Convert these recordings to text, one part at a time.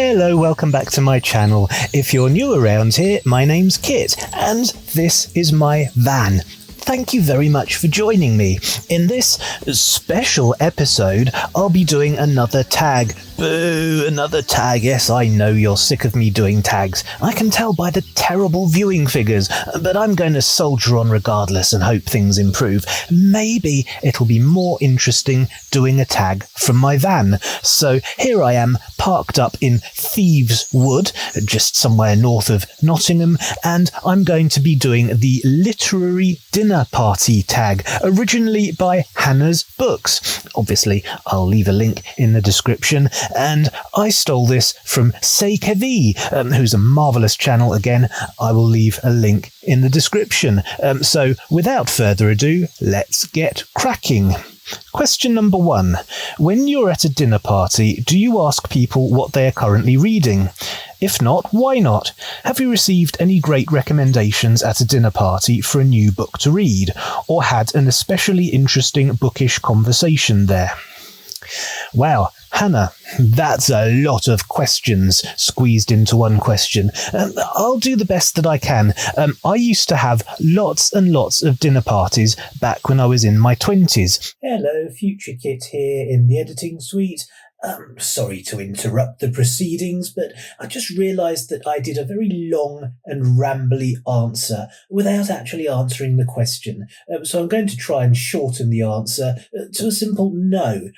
Hello, welcome back to my channel. If you're new around here, my name's Kit, and this is my van. Thank you very much for joining me. In this special episode, I'll be doing another tag. Boo, another tag. Yes, I know you're sick of me doing tags. I can tell by the terrible viewing figures, but I'm going to soldier on regardless and hope things improve. Maybe it'll be more interesting doing a tag from my van. So here I am, parked up in Thieves Wood, just somewhere north of Nottingham, and I'm going to be doing the literary dinner party tag, originally by Hannah's Books. Obviously, I'll leave a link in the description. And I stole this from C'est Kevvie, who's a marvellous channel. Again, I will leave a link in the description. So without further ado, let's get cracking. Question number 1. When you're at a dinner party, do you ask people what they are currently reading? If not, why not? Have you received any great recommendations at a dinner party for a new book to read, or had an especially interesting bookish conversation there? Wow, Hannah, that's a lot of questions squeezed into one question. I'll do the best that I can. I used to have lots and lots of dinner parties back when I was in my 20s. Hello, Future Kit here in the editing suite. Sorry to interrupt the proceedings, but I just realised that I did a very long and rambly answer without actually answering the question. So I'm going to try and shorten the answer to a simple no.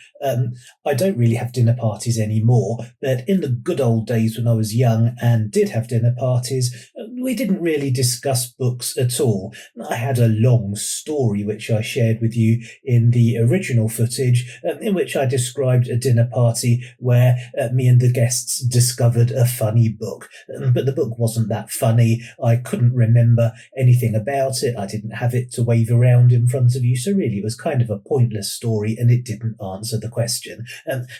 I don't really have dinner parties anymore, but in the good old days when I was young and did have dinner parties, we didn't really discuss books at all. I had a long story which I shared with you in the original footage, in which I described a dinner party where me and the guests discovered a funny book. But the book wasn't that funny. I couldn't remember anything about it. I didn't have it to wave around in front of you, so really it was kind of a pointless story and it didn't answer the question.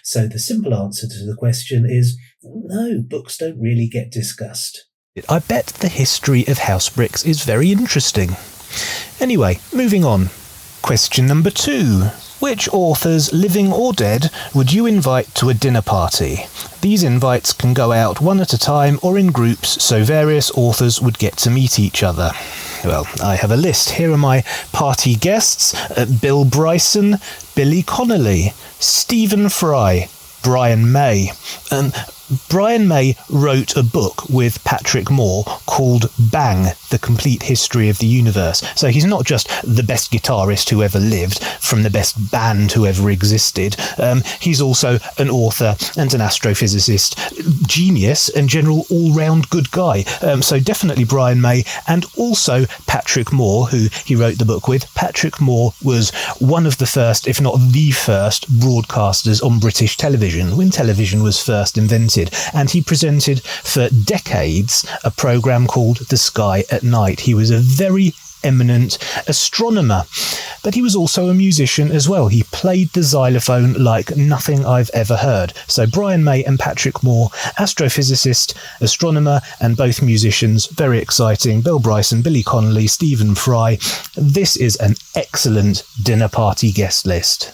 So the simple answer to the question is no, books don't really get discussed. I bet the history of house bricks is very interesting. Anyway, moving on. Question number 2. Which authors, living or dead, would you invite to a dinner party? These invites can go out one at a time or in groups, so various authors would get to meet each other. Well, I have a list. Here are my party guests: Bill Bryson, Billy Connolly, Stephen Fry, Brian May. Brian May wrote a book with Patrick Moore called Bang, The Complete History of the Universe. So he's not just the best guitarist who ever lived from the best band who ever existed. He's also an author and an astrophysicist, genius and general all-round good guy. So definitely Brian May, and also Patrick Moore, who he wrote the book with. Patrick Moore was one of the first, if not the first, broadcasters on British television when television was first invented. And he presented for decades a programme called The Sky at Night. He was a very eminent astronomer, but he was also a musician as well. He played the xylophone like nothing I've ever heard. So Brian May and Patrick Moore, astrophysicist, astronomer, and both musicians, very exciting. Bill Bryson, Billy Connolly, Stephen Fry. This is an excellent dinner party guest list.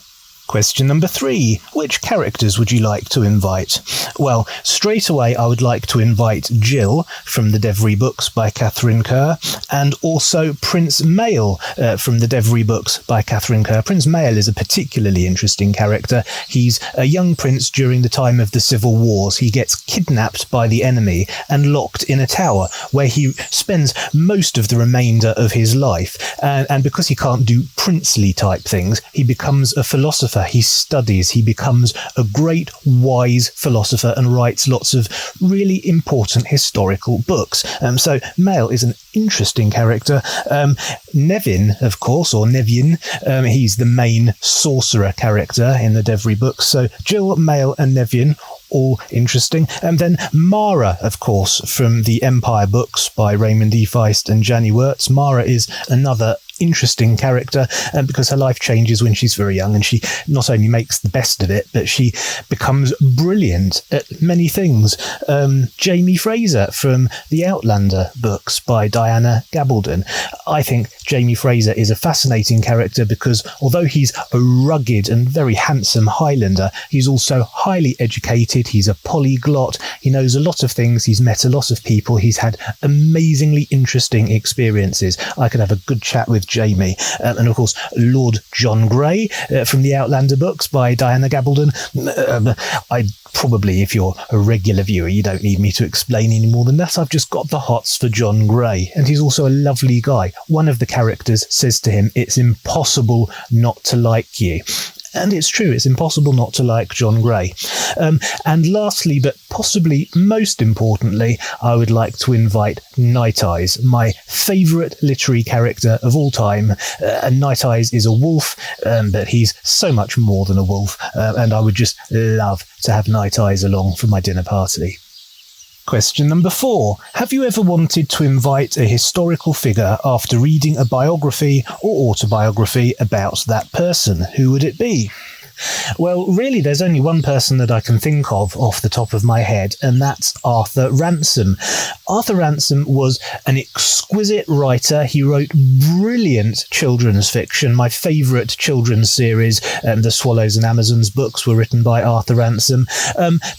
Question number 3. Which characters would you like to invite? Well, straight away I would like to invite Jill from the Kevvie books by Catherine Kerr, and also Prince Mail from the Kevvie books by Catherine Kerr. Prince Mail is a particularly interesting character. He's a young prince during the time of the Civil Wars. He gets kidnapped by the enemy and locked in a tower where he spends most of the remainder of his life. And because he can't do princely type things, he becomes a philosopher. He studies, he becomes a great, wise philosopher and writes lots of really important historical books. So Mail is an interesting character. Nevin, of course, or Nevin, he's the main sorcerer character in the Kevvie books. So Jill, Mail and Nevin, all interesting. And then Mara, of course, from the Empire books by Raymond E. Feist and Janny Wirtz. Mara is another interesting character because her life changes when she's very young, and she not only makes the best of it, but she becomes brilliant at many things. Jamie Fraser from the Outlander books by Diana Gabaldon. I think Jamie Fraser is a fascinating character because although he's a rugged and very handsome Highlander, he's also highly educated. He's a polyglot. He knows a lot of things. He's met a lot of people. He's had amazingly interesting experiences. I could have a good chat with Jamie. And of course, Lord John Grey from the Outlander books by Diana Gabaldon. I probably, if you're a regular viewer, you don't need me to explain any more than that. I've just got the hots for John Grey, and he's also a lovely guy. One of the characters says to him, "It's impossible not to like you." And it's true, it's impossible not to like John Grey. And lastly, but possibly most importantly, I would like to invite Night Eyes, my favourite literary character of all time. And Night Eyes is a wolf, but he's so much more than a wolf. And I would just love to have Night Eyes along for my dinner party. Question number 4. Have you ever wanted to invite a historical figure after reading a biography or autobiography about that person? Who would it be? Well, really, there's only one person that I can think of off the top of my head, and that's Arthur Ransome. Arthur Ransome was an exquisite writer. He wrote brilliant children's fiction. My favourite children's series, the Swallows and Amazons books, were written by Arthur Ransome.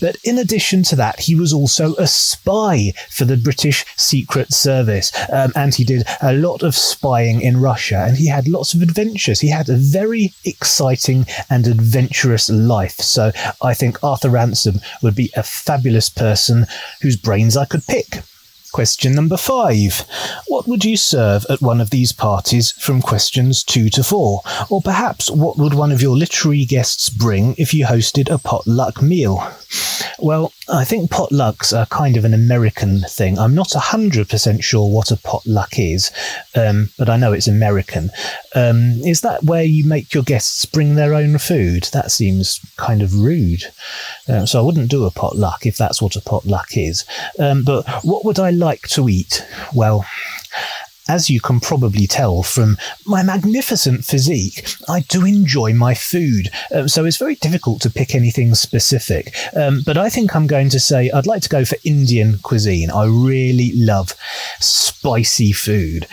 But in addition to that, he was also a spy for the British Secret Service, and he did a lot of spying in Russia, and he had lots of adventures. He had a very exciting and adventurous life. So I think Arthur Ransome would be a fabulous person whose brains I could pick. Question number 5. What would you serve at one of these parties from questions 2 to 4? Or perhaps what would one of your literary guests bring if you hosted a potluck meal? Well, I think potlucks are kind of an American thing. I'm not 100% sure what a potluck is, but I know it's American. Is that where you make your guests bring their own food? That seems kind of rude. So I wouldn't do a potluck if that's what a potluck is. But what would I like to eat? Well, as you can probably tell from my magnificent physique, I do enjoy my food, so it's very difficult to pick anything specific. But I think I'm going to say I'd like to go for Indian cuisine. I really love spicy food.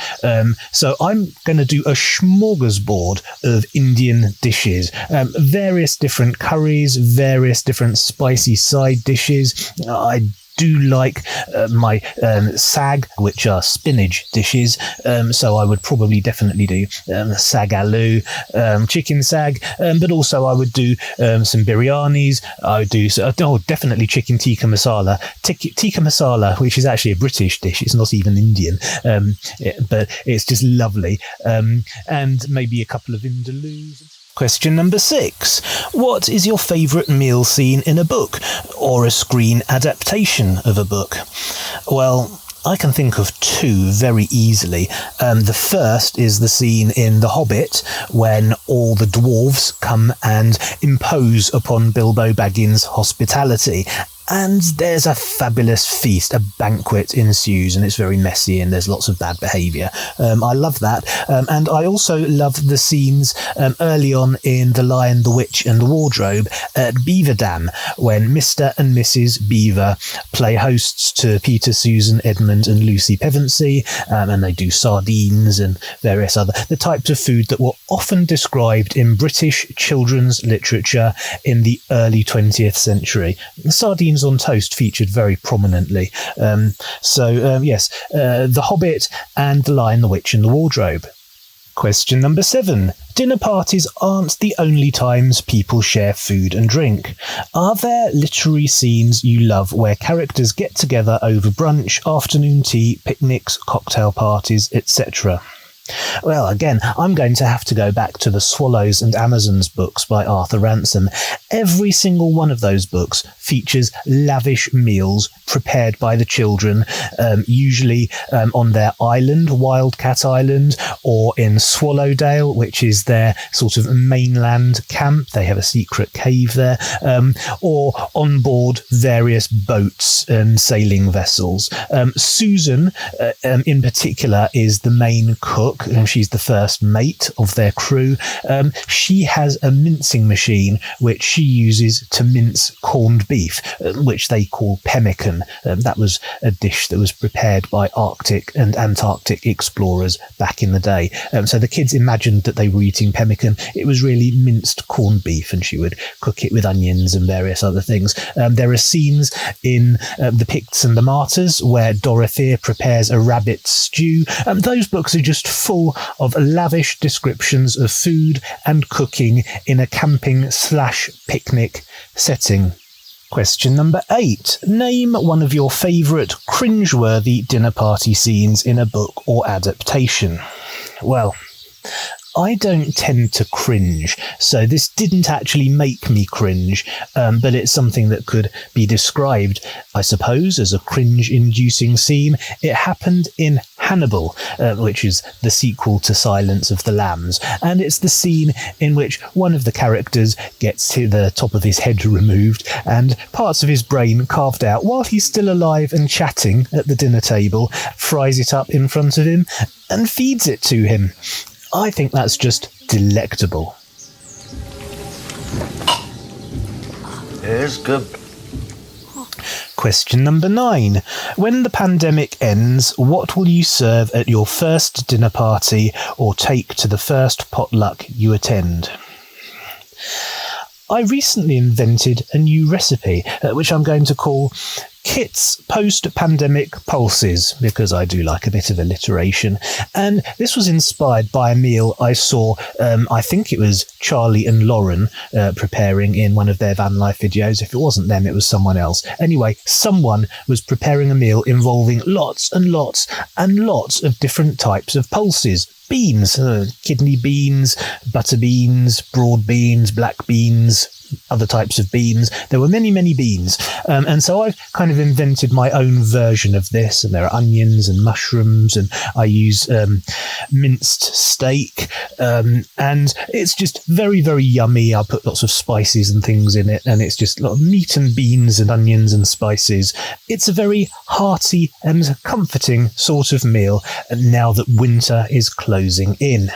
So I'm going to do a smorgasbord of Indian dishes, various different curries, various different spicy side dishes. I do like my sag, which are spinach dishes, so I would probably definitely do sag aloo, chicken sag, but also I would do some biryanis. I would do definitely chicken tikka masala. Tikka masala, which is actually a British dish, it's not even Indian, but it's just lovely, and maybe a couple of vindaloos. Question number 6. What is your favourite meal scene in a book or a screen adaptation of a book? Well, I can think of 2 very easily. The first is the scene in The Hobbit when all the dwarves come and impose upon Bilbo Baggins' hospitality. And there's a fabulous feast, a banquet ensues, and it's very messy and there's lots of bad behaviour. I love that. And I also love the scenes early on in The Lion, the Witch and the Wardrobe at Beaver Dam, when Mr. and Mrs. Beaver play hosts to Peter, Susan, Edmund and Lucy Pevensey, and they do sardines and various other, the types of food that were often described in British children's literature in the early 20th century. The sardines on toast featured very prominently. Yes, The Hobbit and The Lion, the Witch and the Wardrobe. Question number 7. Dinner parties aren't the only times people share food and drink. Are there literary scenes you love where characters get together over brunch, afternoon tea, picnics, cocktail parties, etc.? Well, again, I'm going to have to go back to the Swallows and Amazons books by Arthur Ransome. Every single one of those books features lavish meals prepared by the children, usually on their island, Wildcat Island, or in Swallowdale, which is their sort of mainland camp. They have a secret cave there, or on board various boats and sailing vessels. Susan, in particular, is the main cook. cook, and she's the first mate of their crew. She has a mincing machine which she uses to mince corned beef, which they call pemmican. That was a dish that was prepared by Arctic and Antarctic explorers back in the day. So the kids imagined that they were eating pemmican. It was really minced corned beef, and she would cook it with onions and various other things. There are scenes in The Picts and the Martyrs where Dorothea prepares a rabbit stew. Those books are just full of lavish descriptions of food and cooking in a camping/picnic setting. Question number 8. Name one of your favourite cringeworthy dinner party scenes in a book or adaptation. Well, I don't tend to cringe, so this didn't actually make me cringe, but it's something that could be described, I suppose, as a cringe-inducing scene. It happened in Hannibal, which is the sequel to Silence of the Lambs, and it's the scene in which one of the characters gets the top of his head removed and parts of his brain carved out while he's still alive and chatting at the dinner table, fries it up in front of him, and feeds it to him. I think that's just delectable. It's good. Question number 9. When the pandemic ends, what will you serve at your first dinner party or take to the first potluck you attend? I recently invented a new recipe, which I'm going to call Kit's Post-Pandemic Pulses, because I do like a bit of alliteration. And this was inspired by a meal I saw, I think it was Charlie and Lauren preparing in one of their van life videos. If it wasn't them, it was someone else. Anyway, someone was preparing a meal involving lots and lots and lots of different types of pulses. Beans, kidney beans, butter beans, broad beans, black beans, other types of beans. There were many, many beans. And so I've kind of invented my own version of this. And there are onions and mushrooms, and I use minced steak. And it's just very, very yummy. I put lots of spices and things in it, and it's just a lot of meat and beans and onions and spices. It's a very hearty and comforting sort of meal now that winter is closing in.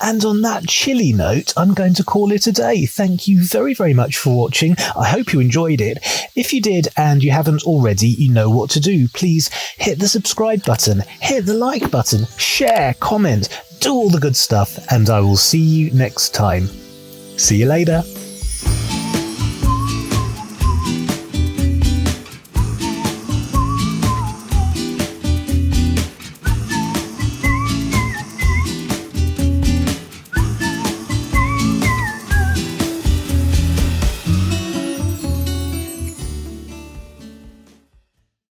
And on that chilly note, I'm going to call it a day. Thank you very, very much for watching. I hope you enjoyed it. If you did and you haven't already, you know what to do. Please hit the subscribe button, hit the like button, share, comment, do all the good stuff, and I will see you next time. See you later.